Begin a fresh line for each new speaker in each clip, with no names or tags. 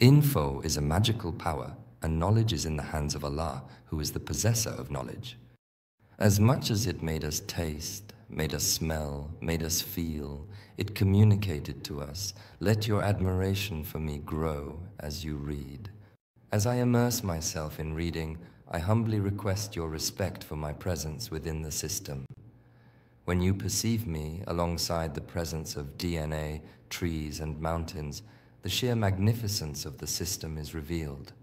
Info is a magical power, and knowledge is in the hands of Allah, who is the possessor of knowledge. As much as it made us taste, made us smell, made us feel, it communicated to us, "Let your admiration for me grow as you read." As I immerse myself in reading, I humbly request your respect for my presence within the system. When you perceive me alongside the presence of DNA, trees, and mountains, the sheer magnificence of the system is revealed.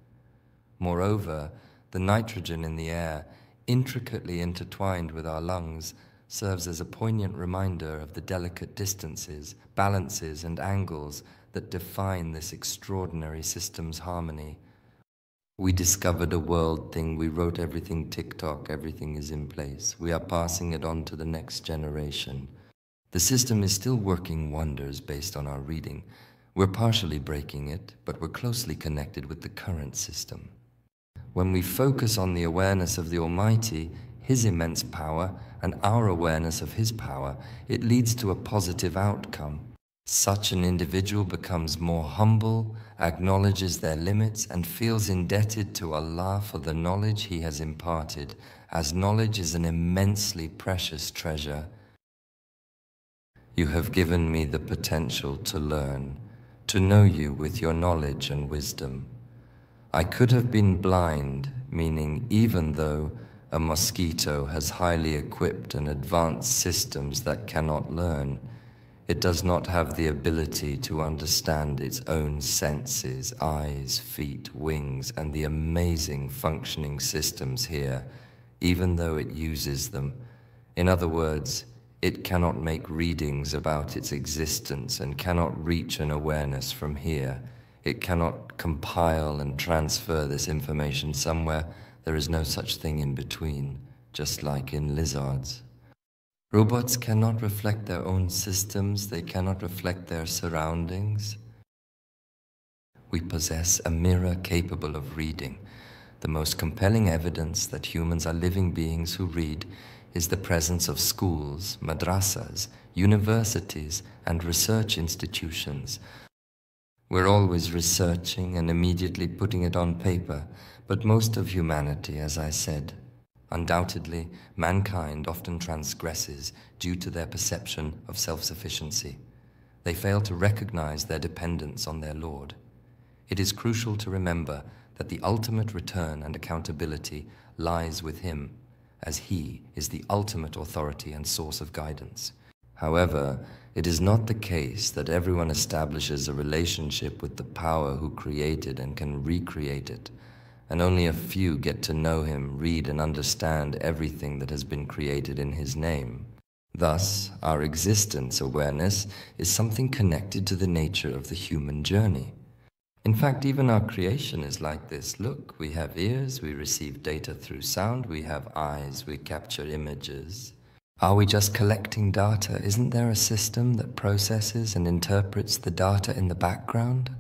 Moreover, the nitrogen in the air, intricately intertwined with our lungs, serves as a poignant reminder of the delicate distances, balances, and angles that define this extraordinary system's harmony. We discovered a world thing, we wrote everything TikTok, everything is in place. We are passing it on to the next generation. The system is still working wonders based on our reading. We're partially breaking it, but we're closely connected with the current system. When we focus on the awareness of the Almighty, His immense power, and our awareness of His power, it leads to a positive outcome. Such an individual becomes more humble, acknowledges their limits, and feels indebted to Allah for the knowledge He has imparted, as knowledge is an immensely precious treasure. You have given me the potential to learn, to know you with your knowledge and wisdom. I could have been blind, meaning even though a mosquito has highly equipped and advanced systems that cannot learn, it does not have the ability to understand its own senses, eyes, feet, wings, and the amazing functioning systems here, even though it uses them. In other words, it cannot make readings about its existence and cannot reach an awareness from here. It cannot compile and transfer this information somewhere. There is no such thing in between, just like in lizards. Robots cannot reflect their own systems, they cannot reflect their surroundings. We possess a mirror capable of reading. The most compelling evidence that humans are living beings who read is the presence of schools, madrasas, universities, and research institutions. We're always researching and immediately putting it on paper, but most of humanity, as I said, undoubtedly, mankind often transgresses due to their perception of self-sufficiency. They fail to recognize their dependence on their Lord. It is crucial to remember that the ultimate return and accountability lies with Him, as He is the ultimate authority and source of guidance. However, it is not the case that everyone establishes a relationship with the power who created and can recreate it, and only a few get to know Him, read and understand everything that has been created in His name. Thus, our existence awareness is something connected to the nature of the human journey. In fact, even our creation is like this. Look, we have ears, we receive data through sound, we have eyes, we capture images. Are we just collecting data? Isn't there a system that processes and interprets the data in the background?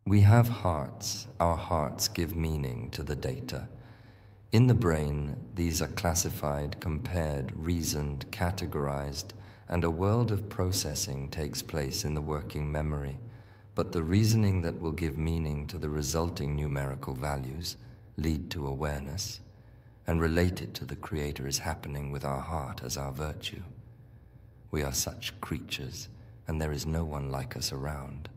We have hearts. Our hearts give meaning to the data. In the brain, these are classified, compared, reasoned, categorized, and a world of processing takes place in the working memory. But the reasoning that will give meaning to the resulting numerical values lead to awareness, and related to the Creator is happening with our heart as our virtue. We are such creatures, and there is no one like us around.